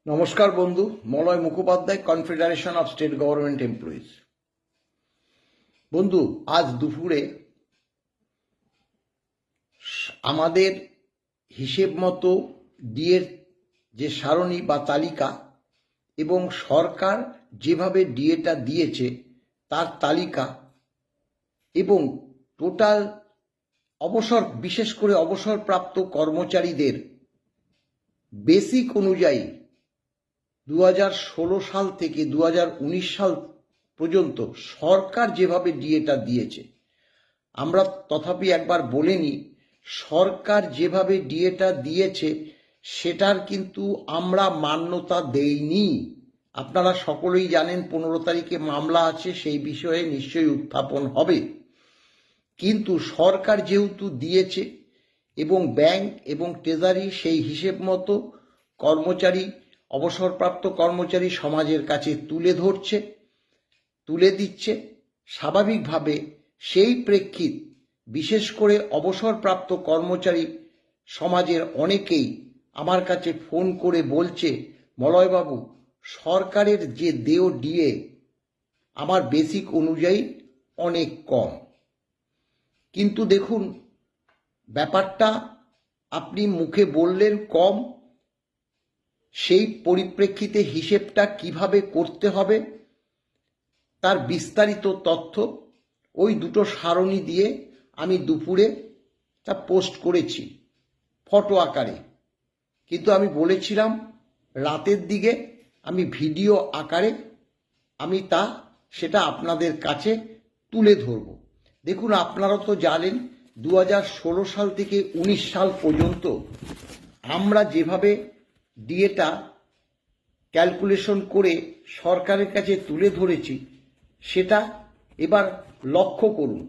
নমস্কার বন্ধু, Malay Mukhopadhyay, confederation of state government employees. বন্ধু, আজ দুপুরে আমাদের হিসেব মতো ডিএর যে সারণী বা তালিকা এবং সরকার যেভাবে ডিএটা দিয়েছে তার তালিকা এবং টোটাল বিশেষ করে অবসরপ্রাপ্ত কর্মচারীদের বেসিক অনুযায়ী 2016 সাল থেকে 2019 সাল পর্যন্ত সরকার যেভাবে ডিএটা দিয়েছে, আমরা তথাপি একবার বলে নিই, সরকার যেভাবে ডিএটা দিয়েছে সেটার কিন্তু আমরা মান্যতা দেইনি। আপনারা সকলেই জানেন 15 তারিখে মামলা আছে, সেই বিষয়ে নিশ্চয়ই উত্থাপন হবে। কিন্তু সরকার যেহেতু দিয়েছে এবং ব্যাংক এবং ট্রেজারি সেই হিসেব মতো অবসরপ্রাপ্ত কর্মচারী সমাজের কাছে তুলে দিচ্ছে, স্বাভাবিকভাবে সেই প্রেক্ষিত বিশেষ করে অবসরপ্রাপ্ত কর্মচারী সমাজের অনেকেই আমার কাছে ফোন করে বলছে, মলয়বাবু, সরকারের যে দেয় ডিএ আমার বেসিক অনুযায়ী অনেক কম। কিন্তু দেখুন, ব্যাপারটা আপনি মুখে বললেন কম, সেই পরিপ্রেক্ষিতে হিসেবটা কিভাবে করতে হবে তার বিস্তারিত তথ্য ওই দুটো সারণী দিয়ে আমি দুপুরে তা পোস্ট করেছি ফটো আকারে। কিন্তু আমি বলেছিলাম রাতের দিকে আমি ভিডিও আকারে আমি সেটা আপনাদের কাছে তুলে ধরব। দেখুন, আপনারা তো জানেন 2016 সাল থেকে 19 সাল পর্যন্ত আমরা যেভাবে ডিএটা ক্যালকুলেশন করে সরকারের কাছে তুলে ধরেছি সেটা এবার লক্ষ্য করুন।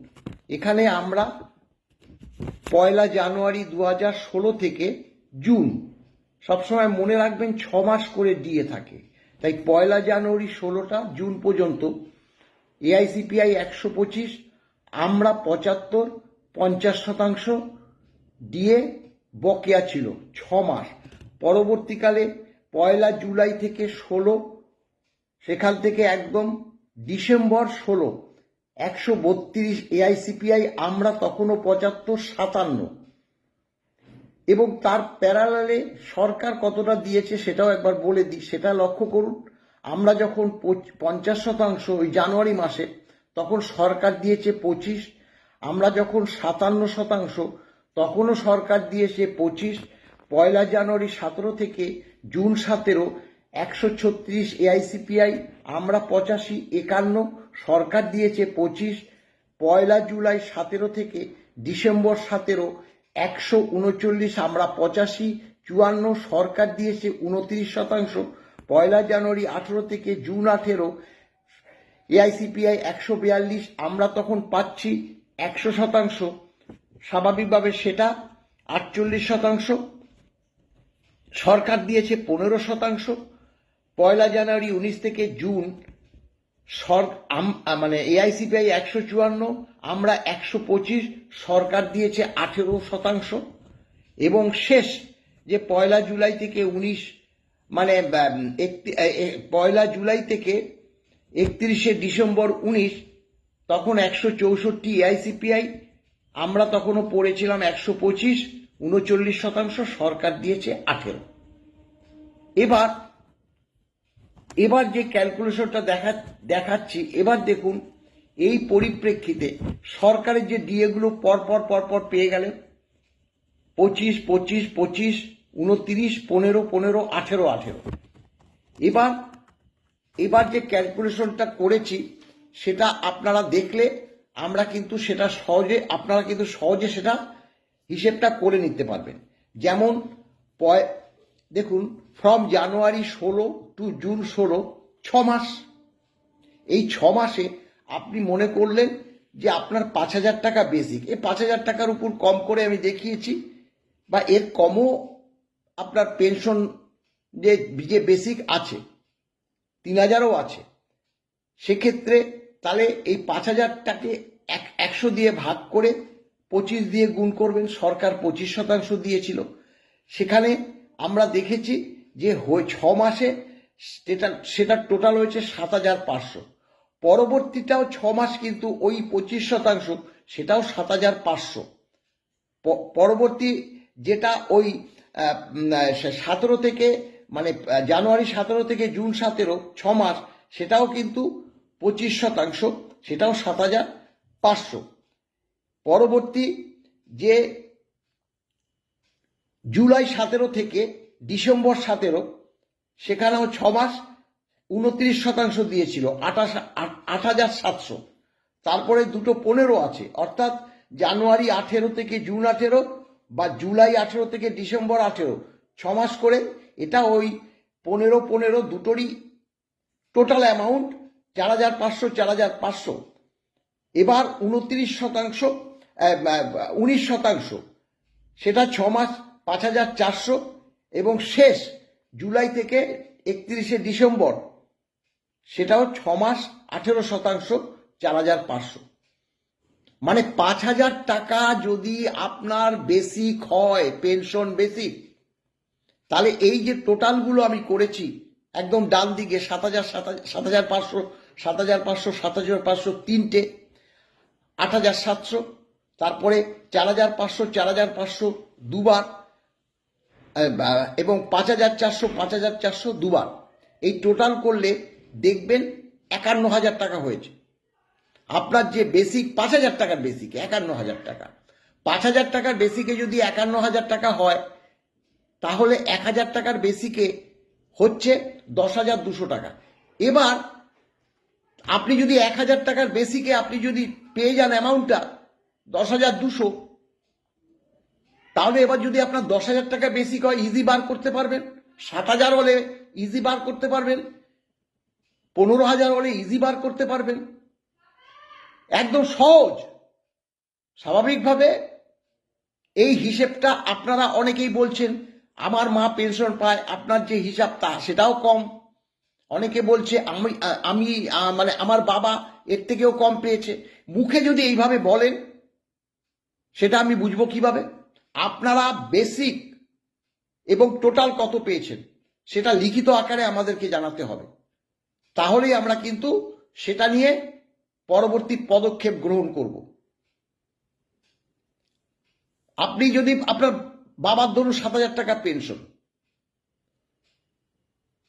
এখানে আমরা 1 জানুয়ারি 2016 থেকে জুন, সবসময় মনে রাখবেন 6 মাস করে ডিএ থাকে, তাই 1 জানুয়ারি 16টা জুন পর্যন্ত এআইসিপিআই 125, আমরা 50% ডিএ বকেয়া ছিল 6 মাস। পরবর্তীকালে 1 জুলাই থেকে 16, সেখান থেকে একদম ডিসেম্বর 16 132 এআইসিপিআই, আমরা তখনও 75, 57। এবং তার প্যারালালে সরকার কতটা দিয়েছে সেটাও একবার বলে দিই, সেটা লক্ষ্য করুন। আমরা যখন 50% ওই জানুয়ারি মাসে, তখন সরকার দিয়েছে 25। আমরা যখন 57% তখনও সরকার দিয়েছে 25। 1 জানুয়ারি 17 থেকে জুন 17 136 এআইসিপিআই, আমরা 85, 51, সরকার দিয়েছে 25। 1 জুলাই 17 থেকে ডিসেম্বর 17 139, আমরা 85, 54, সরকার দিয়েছে 29%। 1 জানুয়ারি 18 থেকে জুন 18 এআইসিপিআই 142, আমরা তখন পাচ্ছি 100%, স্বাভাবিকভাবে সেটা 48%। সরকার দিয়েছে 15%। 1 জানুয়ারি 19 থেকে জুন এআইসিপিআই 154, আমরা 125, সরকার দিয়েছে 18%। এবং শেষ যে 1 জুলাই থেকে 1 জুলাই থেকে 31 ডিসেম্বর 19, তখন 164 এআইসিপিআই, আমরা তখনও পড়েছিলাম 125, 39%, সরকার দিয়েছে 18। এবার যে ক্যালকুলেশনটা দেখাচ্ছি, এবার দেখুন এই পরিপ্রেক্ষিতে সরকারের যে ডিএগুলো পরপর পেয়ে গেলেন 25, 25, 25, 29, 15, 15, 18, 18। এবার যে ক্যালকুলেশনটা করেছি সেটা আপনারা দেখলে আপনারা কিন্তু সহজে সেটা হিসেবটা করে নিতে পারবেন। যেমন দেখুন, ফ্রম জানুয়ারি 16 টু জুন 16, 6 মাস। এই 6 মাসে আপনি মনে করলেন যে আপনার 5,000 টাকা বেসিক, এই 5,000 টাকার উপর কম করে আমি দেখিয়েছি, বা এর কমও আপনার পেনশন যে বেসিক আছে 3,000ও আছে, সেক্ষেত্রে তাহলে এই 5,000টাকে 100 দিয়ে ভাগ করে 25 দিয়ে গুণ করবেন। সরকার 25% দিয়েছিল, সেখানে আমরা দেখেছি যে 6 মাসে সেটা টোটাল হয়েছে 7,500। পরবর্তীটাও 6 মাস কিন্তু ওই 25%, সেটাও 7,500। পরবর্তী যেটা ওই 17 থেকে মানে জানুয়ারি 17 থেকে জুন 17, 6 মাস, সেটাও কিন্তু 25%, সেটাও 7,500। পরবর্তী যে জুলাই 17 থেকে ডিসেম্বর 17, সেখানেও 6 মাস 29% দিয়েছিল, 8,700। তারপরে দুটো 15 আছে, অর্থাৎ জানুয়ারি 18 থেকে জুন 18 বা জুলাই 18 থেকে ডিসেম্বর 18, 6 মাস করে। এটা ওই 15 দুটোরই টোটাল অ্যামাউন্ট 4,500, 4,500। এবার 19%, সেটা 6 মাস 5,400, এবং শেষ জুলাই থেকে 31শে ডিসেম্বর, সেটাও 6 মাস 18%, 4,500। মানে 5,000 টাকা যদি আপনার বেসিক হয়, পেনশন বেসিক, তাহলে এই যে টোটালগুলো আমি করেছি একদম ডান দিকে 7,500, 7,500, তিনটে 8,700, তারপরে 4,500, 4,500 দুবার, এবং 5,400, 5,400 দুবার। এই টোটাল করলে দেখবেন 51,000 টাকা হয়েছে। আপনার যে বেসিক 5,000 টাকার বেসিকে 51,000 টাকা, 5,000 টাকার বেসিকে যদি 51,000 টাকা হয়, তাহলে 1,000 টাকার বেসিকে হচ্ছে 10,200 টাকা। এবার আপনি যদি 1,000 টাকার বেসিকে আপনি যদি পেয়ে যান অ্যামাউন্টটা 10,200, তাহলে এবার যদি আপনার 10,000 টাকা বেসিক হয়, ইজি বার করতে পারবেন। 7,000 হলে ইজি বার করতে পারবেন, 15,000 হলে ইজি বার করতে পারবেন। একদম সহজ। স্বাভাবিকভাবে এই হিসেবটা আপনারা অনেকেই বলছেন আমার মা পেনশন পায়, আপনার যে হিসাব সেটাও কম। অনেকে বলছে আমি মানে আমার বাবা এর থেকেও কম পেয়েছে। মুখে যদি এইভাবে বলেন, সেটা আমি বুঝবো কিভাবে? আপনারা বেসিক এবং টোটাল কত পেয়েছেন সেটা লিখিত আকারে আমাদেরকে জানাতে হবে, তাহলেই আমরা কিন্তু সেটা নিয়ে পরবর্তী পদক্ষেপ গ্রহণ করব। আপনি যদি আপনার বাবার ধরুন 7,000 টাকা পেনশন,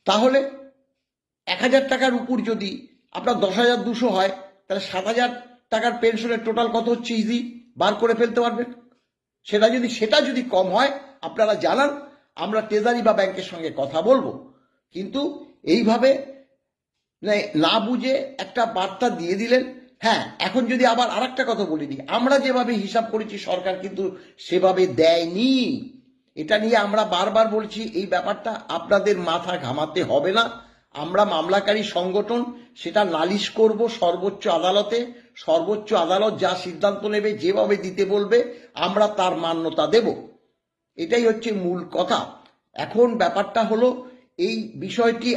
তাহলে 1,000 টাকার উপর যদি আপনার 10,200 হয়, তাহলে 7,000 টাকার পেনশনের টোটাল কত হচ্ছে ইজি বার করে ফেলতে পারবেন। সেটা যদি কম হয় আপনারা জানান, আমরা ট্রেজারি বা ব্যাংকের সঙ্গে কথা বলবো। কিন্তু এইভাবে না বুঝে একটা বার্তা দিয়ে দিলেন। হ্যাঁ, এখন যদি আবার আরেকটা কথা বলে দিই, আমরা যেভাবে হিসাব করেছি সরকার কিন্তু সেভাবে দেয়নি। এটা নিয়ে আমরা বারবার বলছি, এই ব্যাপারটা আপনাদের মাথা ঘামাতে হবে না। আমরা মামলাকারী সংগঠন, সেটা নালিশ করব সর্বোচ্চ আদালতে। সর্বোচ্চ আদালত যা সিদ্ধান্ত নেবে, যেভাবে দিতে বলবে, আমরা তার মান্যতা দেব। এটাই হচ্ছে মূল কথা। এখন ব্যাপারটা হলো, এই বিষয়টি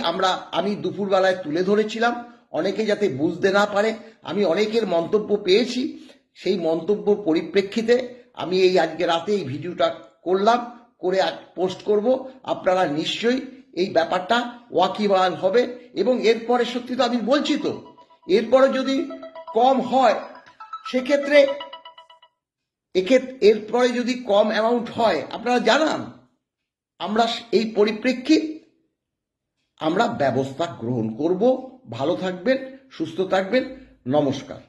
আমি দুপুরবেলায় তুলে ধরেছিলাম, অনেকে যাতে বুঝতে না পারে। আমি অনেকের মন্তব্য পেয়েছি, সেই মন্তব্য পরিপ্রেক্ষিতে আমি আজকে রাতে এই ভিডিওটা করলাম, করে পোস্ট করব। আপনারা নিশ্চয়ই এই ব্যাপারটা ওয়াকিবহাল হবে। এবং এরপরে সত্যি তো আমি বলছি, তো এরপরে যদি কম হয় সেক্ষেত্রে এরপরে যদি কম অ্যামাউন্ট হয় আপনারা জানান, আমরা এই পরিপ্রেক্ষিত আমরা ব্যবস্থা গ্রহণ করব। ভালো থাকবেন, সুস্থ থাকবেন, নমস্কার।